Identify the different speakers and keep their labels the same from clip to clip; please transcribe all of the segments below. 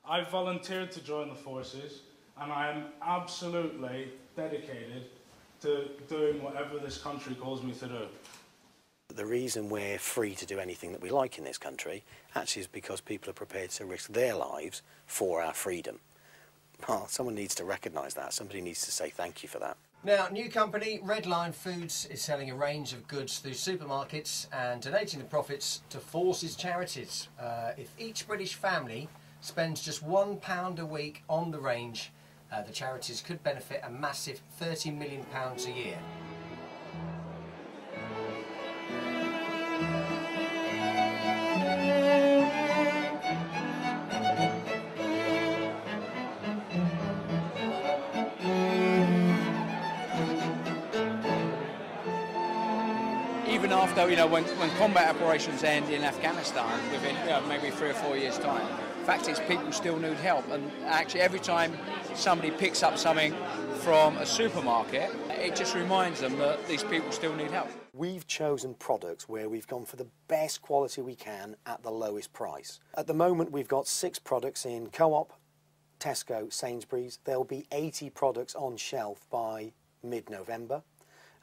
Speaker 1: I volunteered to join the forces, and I am absolutely dedicated to doing whatever this country calls me to do.
Speaker 2: The reason we're free to do anything that we like in this country actually is because people are prepared to risk their lives for our freedom. Well, someone needs to recognise that. Somebody needs to say thank you for that.
Speaker 3: Now, new company Redline Foods is selling a range of goods through supermarkets and donating the profits to Forces charities. If each British family spends just £1 a week on the range, the charities could benefit a massive £30 million a year.
Speaker 4: Even after, when combat operations end in Afghanistan within maybe 3 or 4 years' time, the fact is people still need help. And actually every time somebody picks up something from a supermarket, it just reminds them that these people still need help.
Speaker 2: We've chosen products where we've gone for the best quality we can at the lowest price. At the moment we've got 6 products in Co-op, Tesco, Sainsbury's. There'll be 80 products on shelf by mid-November.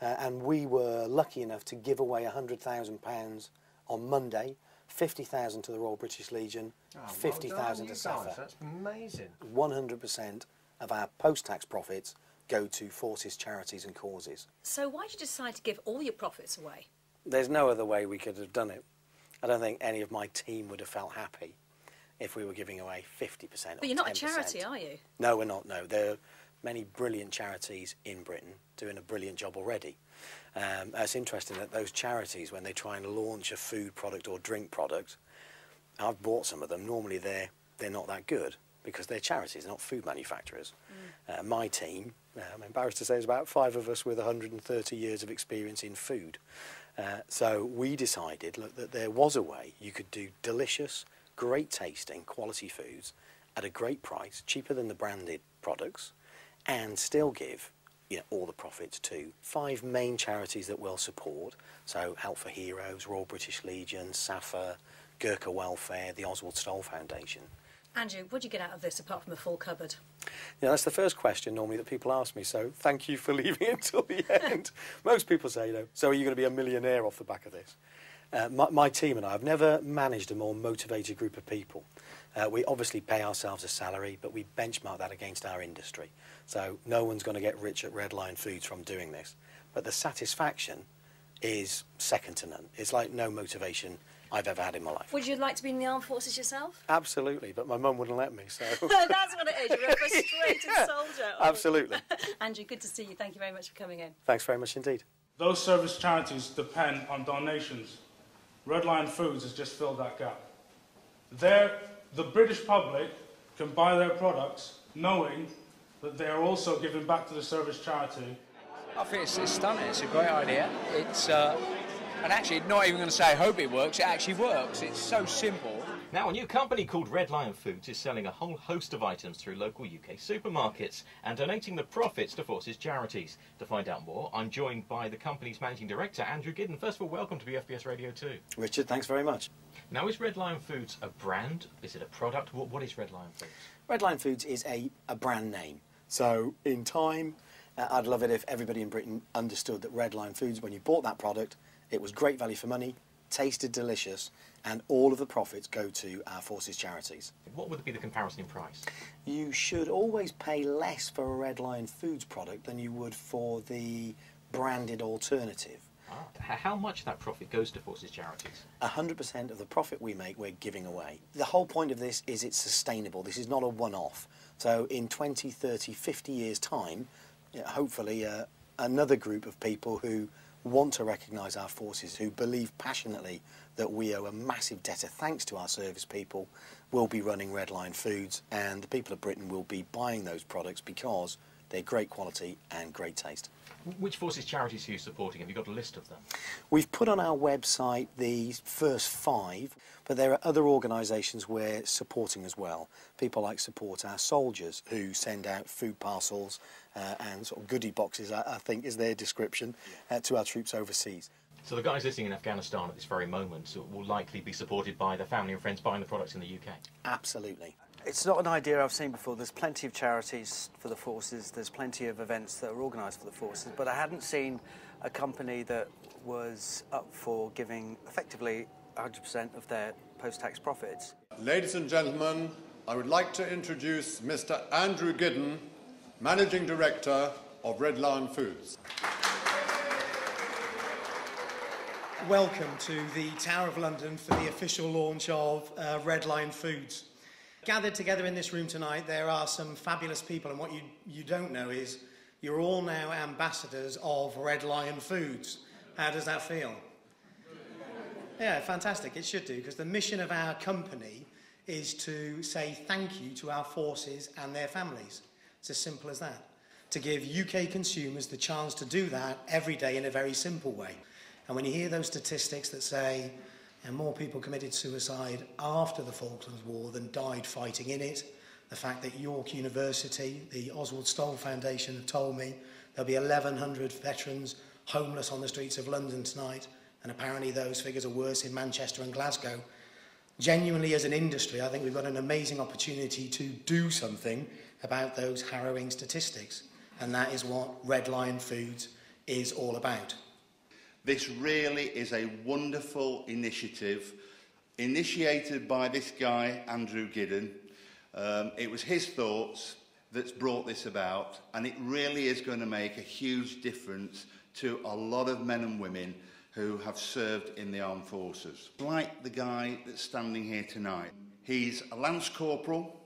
Speaker 2: And we were lucky enough to give away £100,000 on Monday, 50,000 to the Royal British Legion, 50,000 to SAFA.
Speaker 3: That's amazing.
Speaker 2: 100% of our post-tax profits go to forces, charities and causes.
Speaker 5: So why did you decide to give all your profits away?
Speaker 2: There's no other way we could have done it. I don't think any of my team would have felt happy if we were giving away 50% or 10%.
Speaker 5: But you're not a charity, are you?
Speaker 2: No, we're not, no. There are many brilliant charities in Britain doing a brilliant job already. It's interesting that those charities, when they try and launch a food product or drink product, I've bought some of them, normally they're not that good because they're charities, they're not food manufacturers. My team, I'm embarrassed to say, there's about 5 of us with 130 years of experience in food. So we decided, look, that there was a way you could do delicious, great tasting, quality foods at a great price, cheaper than the branded products, and still give all the profits to 5 main charities that we'll support. So Help for Heroes, Royal British Legion, SAFA, Gurkha Welfare, the Oswald Stoll Foundation.
Speaker 5: Andrew, what do you get out of this apart from a full cupboard?
Speaker 2: That's the first question normally that people ask me, so thank you for leaving it until the end. Most people say, so are you going to be a millionaire off the back of this? My team and I have never managed a more motivated group of people. We obviously pay ourselves a salary, but we benchmark that against our industry. So no one's going to get rich at Redline Foods from doing this. But the satisfaction is second to none. It's like no motivation I've ever had in my life.
Speaker 5: Would you like to be in the armed forces yourself?
Speaker 2: Absolutely, but my mum wouldn't let me, so...
Speaker 5: That's what it is, you're a frustrated soldier.
Speaker 2: Absolutely.
Speaker 5: Andrew, good to see you. Thank you very much for coming in.
Speaker 2: Thanks very much indeed.
Speaker 1: Those service charities depend on donations. Redline Foods has just filled that gap. The British public can buy their products knowing that they are also giving back to the service charity.
Speaker 4: I think it's stunning. It's a great idea. And actually, not even going to say I hope it works. It actually works. It's so simple.
Speaker 6: Now, a new company called Redline Foods is selling a whole host of items through local UK supermarkets and donating the profits to Forces charities. To find out more, I'm joined by the company's managing director, Andrew Giddon. First of all, welcome to BFBS Radio 2.
Speaker 2: Richard, thanks very much.
Speaker 6: Now, is Redline Foods a brand? Is it a product? What is Redline Foods?
Speaker 2: Redline Foods is a brand name. So, in time, I'd love it if everybody in Britain understood that Redline Foods, when you bought that product, it was great value for money, tasted delicious, and all of the profits go to our Forces charities.
Speaker 6: What would be the comparison in price?
Speaker 2: You should always pay less for a Redline Foods product than you would for the branded alternative.
Speaker 6: How much of that profit goes to Forces charities?
Speaker 2: 100% of the profit we make, we're giving away. The whole point of this is it's sustainable. This is not a one-off. So in 20, 30, 50 years' time, hopefully another group of people who want to recognise our forces, who believe passionately that we owe a massive debt of thanks to our service people, will be running Redline Foods, and the people of Britain will be buying those products because they're great quality and great taste.
Speaker 6: Which Forces charities are you supporting? Have you got a list of them?
Speaker 2: We've put on our website the first 5, but there are other organisations we're supporting as well. People like support our soldiers who send out food parcels and sort of goodie boxes, I think is their description, to our troops overseas.
Speaker 6: So the guys listening in Afghanistan at this very moment will likely be supported by their family and friends buying the products in the UK?
Speaker 2: Absolutely.
Speaker 7: It's not an idea I've seen before. There's plenty of charities for the forces, there's plenty of events that are organised for the forces, but I hadn't seen a company that was up for giving effectively 100% of their post-tax profits.
Speaker 8: Ladies and gentlemen, I would like to introduce Mr. Andrew Giddon, Managing Director of Red Lion Foods.
Speaker 9: Welcome to the Tower of London for the official launch of Red Lion Foods. Gathered together in this room tonight, there are some fabulous people, and what you don't know is you're all now ambassadors of Red Lion Foods. How does that feel? Yeah, fantastic. It should do, because the mission of our company is to say thank you to our forces and their families. It's as simple as that. To give UK consumers the chance to do that every day in a very simple way. And when you hear those statistics that say more people committed suicide after the Falklands War than died fighting in it, the fact that York University, the Oswald Stoll Foundation have told me there'll be 1,100 veterans homeless on the streets of London tonight, and apparently those figures are worse in Manchester and Glasgow. Genuinely, as an industry, I think we've got an amazing opportunity to do something about those harrowing statistics, and that is what Red Lion Foods is all about.
Speaker 10: This really is a wonderful initiative, initiated by this guy, Andrew Giddon. It was his thoughts that's brought this about, and it really is going to make a huge difference to a lot of men and women who have served in the armed forces. Like the guy that's standing here tonight. He's a Lance Corporal,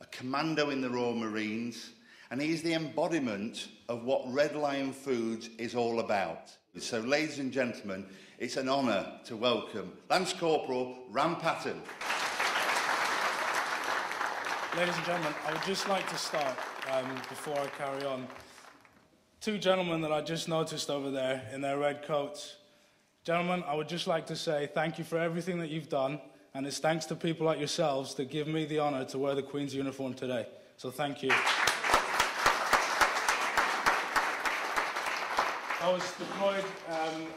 Speaker 10: a Commando in the Royal Marines, and he's the embodiment of what Red Lion Foods is all about. So, ladies and gentlemen, it's an honour to welcome Lance Corporal Ram Patton.
Speaker 1: Ladies and gentlemen, I would just like to start, before I carry on, two gentlemen that I just noticed over there in their red coats. Gentlemen, I would just like to say thank you for everything that you've done, and it's thanks to people like yourselves that give me the honour to wear the Queen's uniform today. So thank you. I was deployed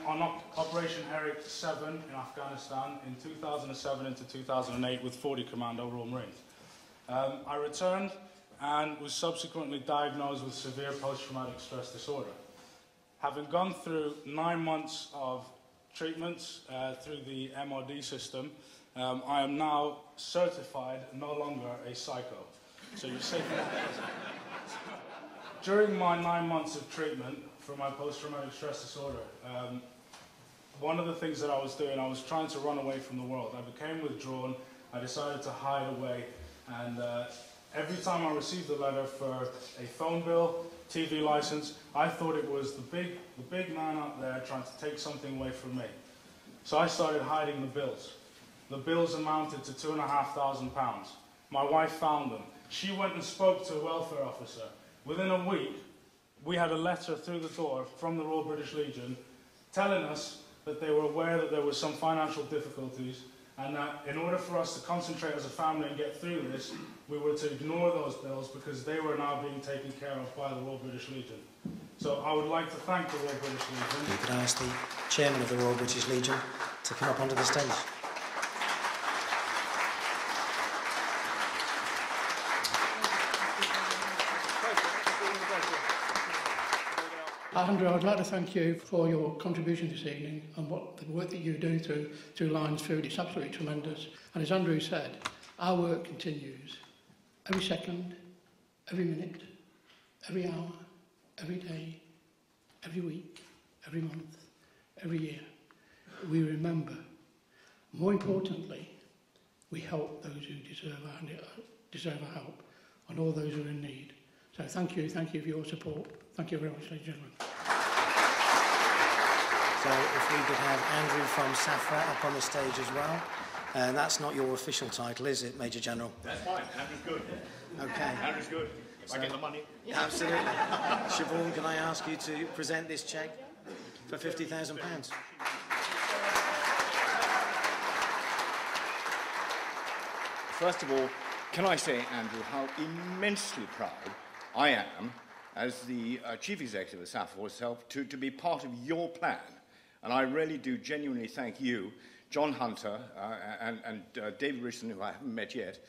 Speaker 1: on Operation Herrick 7 in Afghanistan in 2007 into 2008 with 40 Commando Royal Marines. I returned and was subsequently diagnosed with severe post-traumatic stress disorder. Having gone through 9 months of treatments through the MOD system, I am now certified, no longer a psycho. So you're safe. During my 9 months of treatment for my post-traumatic stress disorder, one of the things that I was doing, I was trying to run away from the world. I became withdrawn, I decided to hide away, and every time I received a letter for a phone bill, TV license, I thought it was the big man up there trying to take something away from me. So I started hiding the bills. The bills amounted to £2,500. My wife found them. She went and spoke to a welfare officer. Within a week, we had a letter through the door from the Royal British Legion telling us that they were aware that there were some financial difficulties, and that in order for us to concentrate as a family and get through this, we were to ignore those bills because they were now being taken care of by the Royal British Legion. So I would like to thank the Royal British Legion.
Speaker 9: You could ask the chairman of the Royal British Legion to come up onto the stage.
Speaker 11: Andrew, I'd like to thank you for your contribution this evening and the work that you do through Lions Food. It's absolutely tremendous. And as Andrew said, our work continues every second, every minute, every hour, every day, every week, every month, every year. We remember. More importantly, we help those who deserve our help and all those who are in need. So thank you for your support. Thank you very much, ladies and gentlemen.
Speaker 9: So if we could have Andrew from SAFRA up on the stage as well. And that's not your official title, is it, Major General?
Speaker 12: That's fine. Andrew's good.
Speaker 9: Okay.
Speaker 12: Andrew's good. If I get the money.
Speaker 9: Absolutely. Siobhan, can I ask you to present this cheque for £50,000?
Speaker 12: First of all, can I say, Andrew, how immensely proud I am as the Chief Executive of SAFRA to be part of your plan. And I really do genuinely thank you, John Hunter and David Richardson, who I haven't met yet,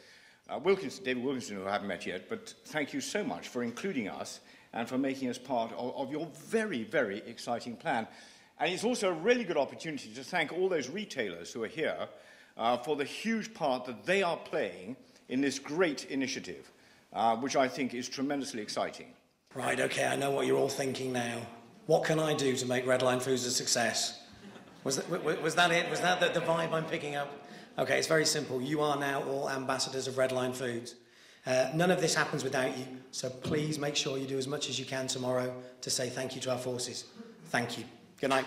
Speaker 12: David Wilkinson, who I haven't met yet, but thank you so much for including us and for making us part of your very, very exciting plan. And it's also a really good opportunity to thank all those retailers who are here for the huge part that they are playing in this great initiative, which I think is tremendously exciting.
Speaker 9: Right, OK, I know what you're all thinking now. What can I do to make Redline Foods a success? Was that it? Was that the vibe I'm picking up? OK, it's very simple. You are now all ambassadors of Redline Foods. None of this happens without you, so please make sure you do as much as you can tomorrow to say thank you to our forces. Thank you. Good night.